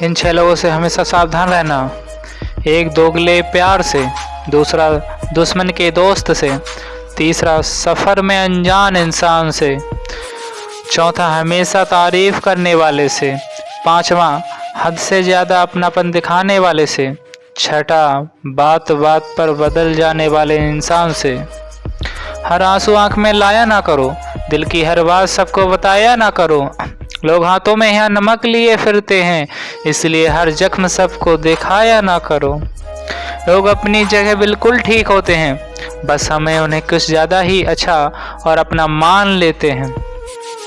इन 6 लोगों से हमेशा सावधान रहना। एक दोगले प्यार से, दूसरा दुश्मन के दोस्त से, तीसरा सफ़र में अनजान इंसान से, चौथा हमेशा तारीफ़ करने वाले से, पांचवा हद से ज़्यादा अपनापन दिखाने वाले से, छठा बात बात पर बदल जाने वाले इंसान से। हर आंसू आंख में लाया ना करो, दिल की हर बात सबको बताया ना करो। लोग हाथों में यहाँ नमक लिए फिरते हैं, इसलिए हर जख्म सबको दिखाया ना करो। लोग अपनी जगह बिल्कुल ठीक होते हैं, बस हमें उन्हें कुछ ज़्यादा ही अच्छा और अपना मान लेते हैं।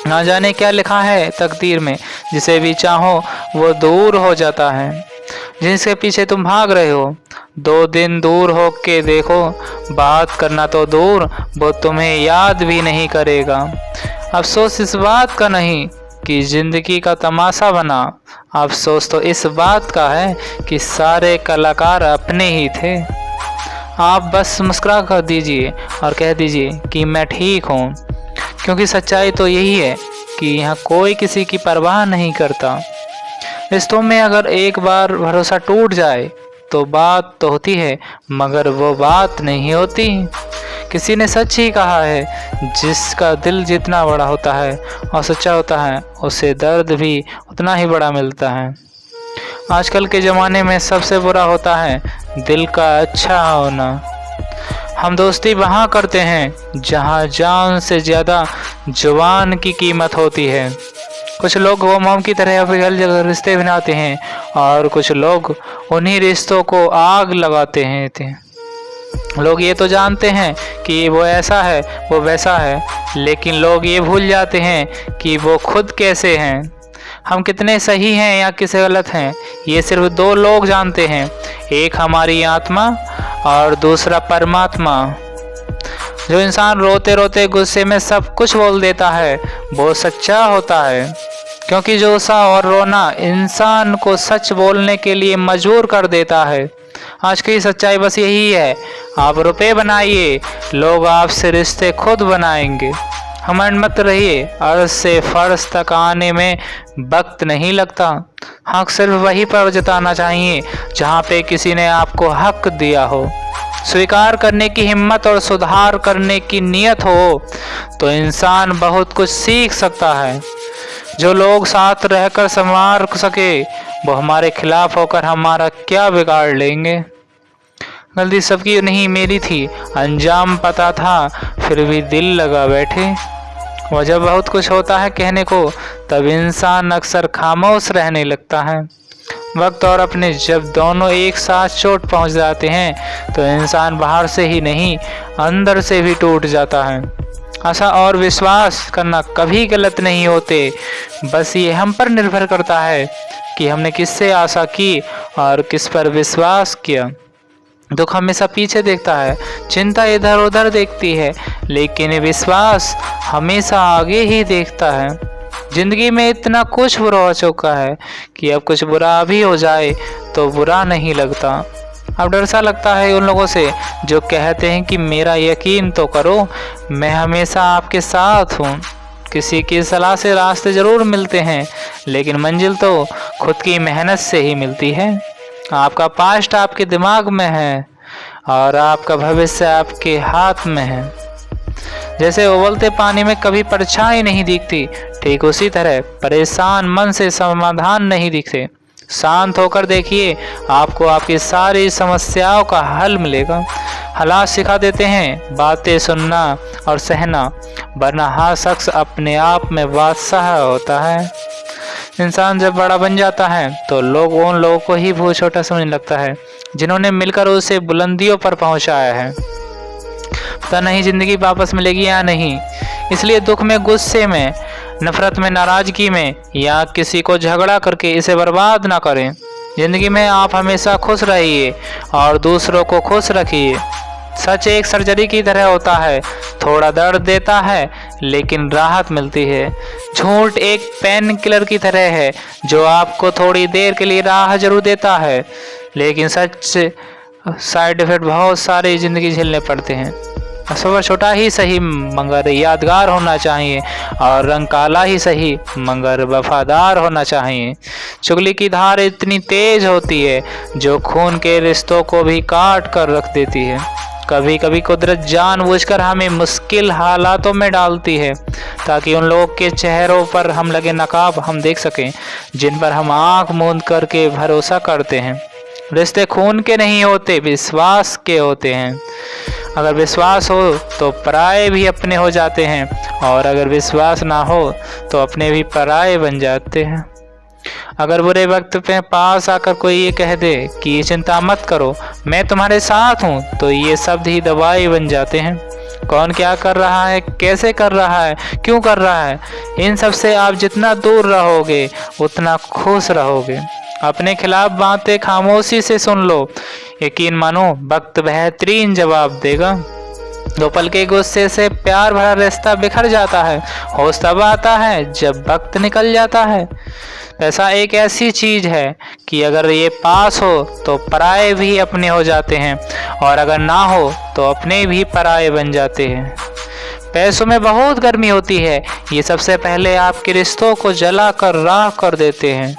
ना जाने क्या लिखा है तकदीर में, जिसे भी चाहो वो दूर हो जाता है। जिसके पीछे तुम भाग रहे हो, 2 दिन दूर हो के देखो, बात करना तो दूर वो तुम्हें याद भी नहीं करेगा। अफसोस इस बात का नहीं कि ज़िंदगी का तमाशा बना, अफसोस तो इस बात का है कि सारे कलाकार अपने ही थे। आप बस मुस्कुरा कर दीजिए और कह दीजिए कि मैं ठीक हूँ, क्योंकि सच्चाई तो यही है कि यहाँ कोई किसी की परवाह नहीं करता। रिश्तों में अगर एक बार भरोसा टूट जाए तो बात तो होती है, मगर वो बात नहीं होती। किसी ने सच ही कहा है, जिसका दिल जितना बड़ा होता है और सच्चा होता है, उसे दर्द भी उतना ही बड़ा मिलता है। आजकल के ज़माने में सबसे बुरा होता है दिल का अच्छा होना। हम दोस्ती वहाँ करते हैं जहाँ जान से ज़्यादा जुबान की कीमत होती है। कुछ लोग वो मोम की तरह पिघल जल रिश्ते बनाते हैं और कुछ लोग उन्हीं रिश्तों को आग लगाते हैं। लोग ये तो जानते हैं कि वो ऐसा है, वो वैसा है, लेकिन लोग ये भूल जाते हैं कि वो खुद कैसे हैं। हम कितने सही हैं या किसे गलत हैं, ये सिर्फ 2 लोग जानते हैं, एक हमारी आत्मा और दूसरा परमात्मा। जो इंसान रोते रोते गुस्से में सब कुछ बोल देता है वो सच्चा होता है, क्योंकि गुस्सा और रोना इंसान को सच बोलने के लिए मजबूर कर देता है। आज की सच्चाई बस यही है, आप रुपए बनाइए, लोग आपसे रिश्ते खुद बनाएंगे। घमंड मत रहिए, अर्ज से फर्श तक आने में वक्त नहीं लगता। हक सिर्फ वहीं पर जताना चाहिए जहाँ पे किसी ने आपको हक दिया हो। स्वीकार करने की हिम्मत और सुधार करने की नीयत हो तो इंसान बहुत कुछ सीख सकता है। जो लोग साथ रहकर संवार सके वो हमारे खिलाफ होकर हमारा क्या बिगाड़ लेंगे। गलती सबकी नहीं मेरी थी, अंजाम पता था फिर भी दिल लगा बैठे। वह जब बहुत कुछ होता है कहने को, तब इंसान अक्सर खामोश रहने लगता है। वक्त और अपने जब दोनों एक साथ चोट पहुंच जाते हैं तो इंसान बाहर से ही नहीं अंदर से भी टूट जाता है। आशा और विश्वास करना कभी गलत नहीं होते, बस ये हम पर निर्भर करता है कि हमने किससे आशा की और किस पर विश्वास किया। दुख हमेशा पीछे देखता है, चिंता इधर उधर देखती है, लेकिन विश्वास हमेशा आगे ही देखता है। जिंदगी में इतना कुछ बुरा हो चुका है कि अब कुछ बुरा भी हो जाए तो बुरा नहीं लगता। अब डर सा लगता है उन लोगों से जो कहते हैं कि मेरा यकीन तो करो, मैं हमेशा आपके साथ हूँ। किसी की सलाह से रास्ते ज़रूर मिलते हैं, लेकिन मंजिल तो खुद की मेहनत से ही मिलती है। आपका पास्ट आपके दिमाग में है और आपका भविष्य आपके हाथ में है। जैसे उबलते पानी में कभी परछाई नहीं दिखती, ठीक उसी तरह परेशान मन से समाधान नहीं दिखते। शांत होकर देखिए, आपको आपकी सारी समस्याओं का हल मिलेगा। हालात सिखा देते हैं बातें सुनना और सहना, वरना हर शख्स अपने आप में बादशाह होता है। इंसान जब बड़ा बन जाता है तो लोग उन लोगों को ही बहुत छोटा समझने लगता है जिन्होंने मिलकर उसे बुलंदियों पर पहुंचाया है। पता नहीं जिंदगी वापस मिलेगी या नहीं, इसलिए दुख में, गुस्से में, नफरत में, नाराजगी में या किसी को झगड़ा करके इसे बर्बाद ना करें। जिंदगी में आप हमेशा खुश रहिए और दूसरों को खुश रखिए। सच एक सर्जरी की तरह होता है, थोड़ा दर्द देता है लेकिन राहत मिलती है। झूठ एक पेन किलर की तरह है जो आपको थोड़ी देर के लिए राहत जरूर देता है, लेकिन सच से साइड इफेक्ट बहुत सारे ज़िंदगी झेलने पड़ते हैं। सफ़र छोटा ही सही मगर यादगार होना चाहिए, और रंग काला ही सही मगर वफादार होना चाहिए। चुगली की धार इतनी तेज होती है जो खून के रिश्तों को भी काट कर रख देती है। कभी कभी कुदरत जानबूझकर हमें मुश्किल हालातों में डालती है ताकि उन लोगों के चेहरों पर हम लगे नकाब हम देख सकें जिन पर हम आंख मूंद करके भरोसा करते हैं। रिश्ते खून के नहीं होते, विश्वास के होते हैं। अगर विश्वास हो तो पराये भी अपने हो जाते हैं, और अगर विश्वास ना हो तो अपने भी पराये बन जाते हैं। अगर बुरे वक्त पे पास आकर कोई ये कह दे कि ये चिंता मत करो, मैं तुम्हारे साथ हूँ, तो ये शब्द ही दवाई बन जाते हैं। कौन क्या कर रहा है, कैसे कर रहा है, क्यों कर रहा है, इन सब से आप जितना दूर रहोगे उतना खुश रहोगे। अपने खिलाफ बातें खामोशी से सुन लो, यकीन मानो वक्त बेहतरीन जवाब देगा। दो पल के गुस्से से प्यार भरा रिश्ता बिखर जाता है। होश तब आता है जब वक्त निकल जाता है। ऐसा एक ऐसी चीज़ है कि अगर ये पास हो तो पराये भी अपने हो जाते हैं, और अगर ना हो तो अपने भी पराये बन जाते हैं। पैसों में बहुत गर्मी होती है, ये सबसे पहले आपके रिश्तों को जला कर राख कर देते हैं।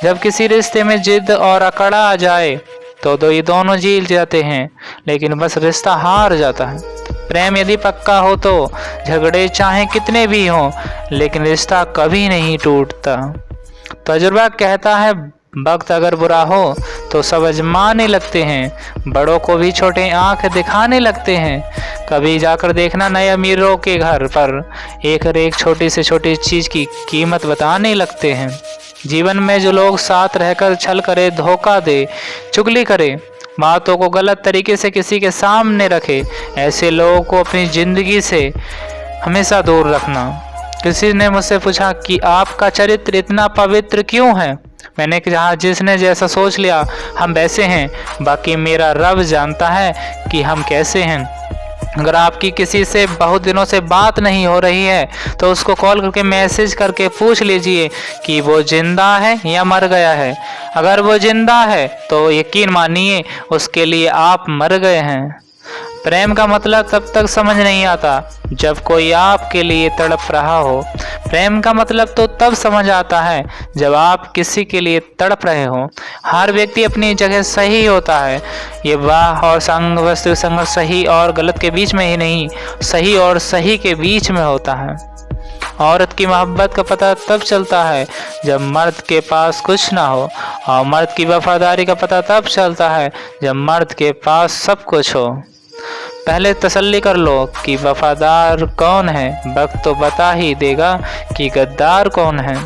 जब किसी रिश्ते में जिद और अकड़ आ जाए तो ये दोनों जीत जाते हैं, लेकिन बस रिश्ता हार जाता है। प्रेम यदि पक्का हो तो झगड़े चाहे कितने भी हों, लेकिन रिश्ता कभी नहीं टूटता। तजुर्बा कहता है वक्त अगर बुरा हो तो सब आजमाने लगते हैं, बड़ों को भी छोटे आंख दिखाने लगते हैं। कभी जाकर देखना नए अमीरों के घर पर एक छोटी से छोटी चीज़ की कीमत बताने लगते हैं। जीवन में जो लोग साथ रहकर छल करे, धोखा दे, चुगली करे, बातों को गलत तरीके से किसी के सामने रखे, ऐसे लोगों को अपनी ज़िंदगी से हमेशा दूर रखना। किसी ने मुझसे पूछा कि आपका चरित्र इतना पवित्र क्यों है? मैंने कहा जिसने जैसा सोच लिया हम वैसे हैं, बाकी मेरा रब जानता है कि हम कैसे हैं। अगर आपकी किसी से बहुत दिनों से बात नहीं हो रही है तो उसको कॉल करके मैसेज करके पूछ लीजिए कि वो जिंदा है या मर गया है। अगर वो जिंदा है तो यकीन मानिए उसके लिए आप मर गए हैं। प्रेम का मतलब तब तक समझ नहीं आता जब कोई आपके लिए तड़प रहा हो। प्रेम का मतलब तो तब समझ आता है जब आप किसी के लिए तड़प रहे हो। हर व्यक्ति अपनी जगह सही होता है। ये वाह और संग वस्तु संघर्ष सही और गलत के बीच में ही नहीं, सही और सही के बीच में होता है। औरत की मोहब्बत का पता तब चलता है जब मर्द के पास कुछ ना हो, और मर्द की वफादारी का पता तब चलता है जब मर्द के पास सब कुछ हो। पहले तसल्ली कर लो कि वफादार कौन है, वक्त तो बता ही देगा कि गद्दार कौन है।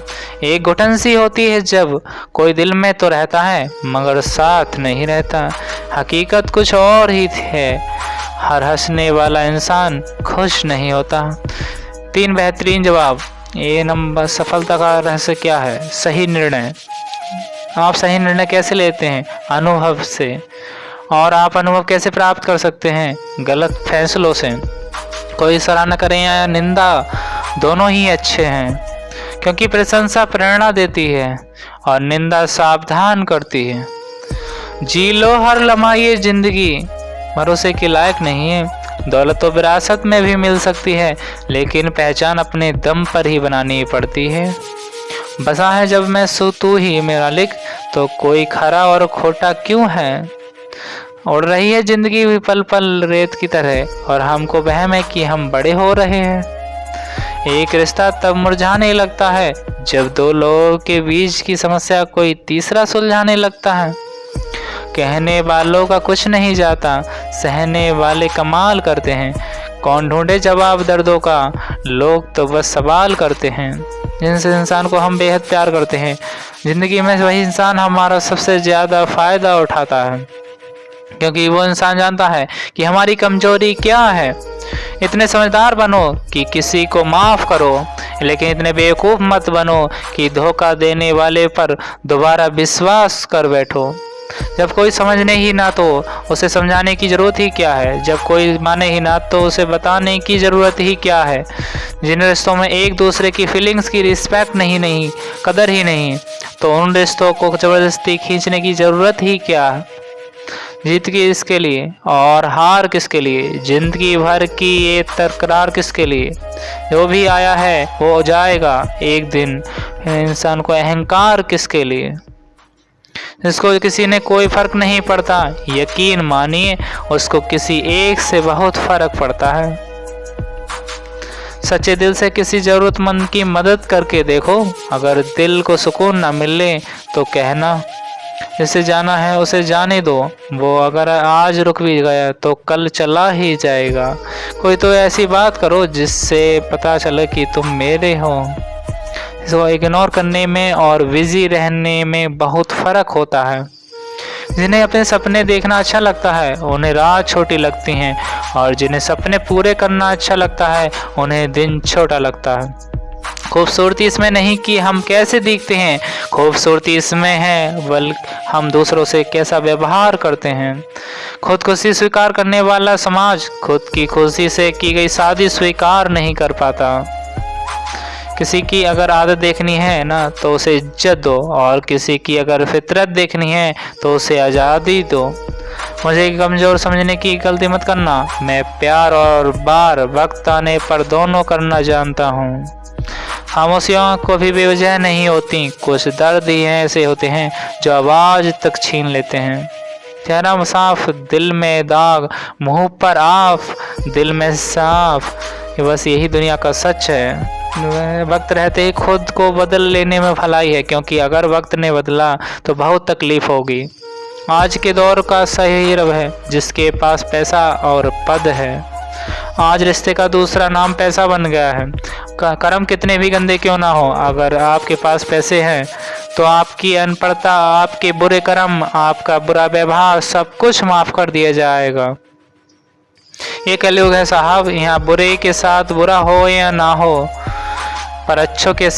एक घुटन सी होती है जब कोई दिल में तो रहता है मगर साथ नहीं रहता। हकीकत कुछ और ही है, हर हंसने वाला इंसान खुश नहीं होता। 3 बेहतरीन जवाब। ये नंबर सफलता का रहस्य क्या है? सही निर्णय। आप सही निर्णय कैसे लेते हैं? अनुभव से। और आप अनुभव कैसे प्राप्त कर सकते हैं? गलत फैसलों से। कोई सराहना करें या निंदा, दोनों ही अच्छे हैं, क्योंकि प्रशंसा प्रेरणा देती है और निंदा सावधान करती है। जी लो हर लम्हा ये जिंदगी, भरोसे के लायक नहीं है। दौलत तो विरासत में भी मिल सकती है, लेकिन पहचान अपने दम पर ही बनानी पड़ती है। बसा है जब मैं सो तू ही मेरा लिख, तो कोई खरा और खोटा क्यों है। उड़ रही है जिंदगी भी पल पल रेत की तरह, और हमको वहम है कि हम बड़े हो रहे हैं। एक रिश्ता तब मुरझाने लगता है जब 2 लोगों के बीच की समस्या कोई तीसरा सुलझाने लगता है। कहने वालों का कुछ नहीं जाता, सहने वाले कमाल करते हैं। कौन ढूंढे जवाब दर्दों का, लोग तो बस सवाल करते हैं। जिस इंसान को हम बेहद प्यार करते हैं ज़िंदगी में, वही इंसान हमारा सबसे ज़्यादा फ़ायदा उठाता है, क्योंकि वो इंसान जानता है कि हमारी कमजोरी क्या है। इतने समझदार बनो कि किसी को माफ़ करो, लेकिन इतने बेवकूफ़ मत बनो कि धोखा देने वाले पर दोबारा विश्वास कर बैठो। जब कोई समझने ही ना तो उसे समझाने की ज़रूरत ही क्या है। जब कोई माने ही ना तो उसे बताने की ज़रूरत ही क्या है। जिन रिश्तों में एक दूसरे की फीलिंग्स की रिस्पेक्ट नहीं, कदर ही नहीं, तो उन रिश्तों को ज़बरदस्ती खींचने की ज़रूरत ही क्या है। जीत किसके लिए और हार किसके लिए, जिंदगी भर की ये तकरार किसके लिए। जो भी आया है वो जाएगा एक दिन, इंसान को अहंकार किसके लिए, जिसको किसी ने कोई फर्क नहीं पड़ता। यकीन मानिए उसको किसी एक से बहुत फर्क पड़ता है। सच्चे दिल से किसी ज़रूरतमंद की मदद करके देखो, अगर दिल को सुकून ना मिले तो कहना जिसे जाना है उसे जाने दो, वो अगर आज रुक भी गया तो कल चला ही जाएगा। कोई तो ऐसी बात करो जिससे पता चले कि तुम मेरे हो। इसको इग्नोर करने में और बिजी रहने में बहुत फ़र्क होता है। जिन्हें अपने सपने देखना अच्छा लगता है उन्हें रात छोटी लगती हैं, और जिन्हें सपने पूरे करना अच्छा लगता है उन्हें दिन छोटा लगता है। खूबसूरती इसमें नहीं कि हम कैसे दिखते हैं, खूबसूरती इसमें है बल्कि हम दूसरों से कैसा व्यवहार करते हैं। खुदकुशी स्वीकार करने वाला समाज खुद की खुशी से की गई शादी स्वीकार नहीं कर पाता। किसी की अगर आदत देखनी है ना तो उसे इज्जत दो, और किसी की अगर फितरत देखनी है तो उसे आज़ादी दो। मुझे कमज़ोर समझने की गलती मत करना, मैं प्यार और बार वक्त आने पर दोनों करना जानता हूँ। खामोशियाँ कभी बेवजह नहीं होती, कुछ दर्द ही ऐसे होते हैं जो आवाज़ तक छीन लेते हैं। चेहरा साफ दिल में दाग, मुँह पर आफ दिल में साफ, बस यही दुनिया का सच है। वक्त रहते ही खुद को बदल लेने में भलाई है, क्योंकि अगर वक्त ने बदला तो बहुत तकलीफ होगी। आज के दौर का सही रव है जिसके पास पैसा और पद है। आज रिश्ते का दूसरा नाम पैसा बन गया है। कर्म कितने भी गंदे क्यों ना हो, अगर आपके पास पैसे हैं तो आपकी अनपढ़ता, आपके बुरे कर्म, आपका बुरा व्यवहार सब कुछ माफ़ कर दिया जाएगा। ये कलयुग है साहब, यहाँ बुरे के साथ बुरा हो या ना हो, पर अच्छों के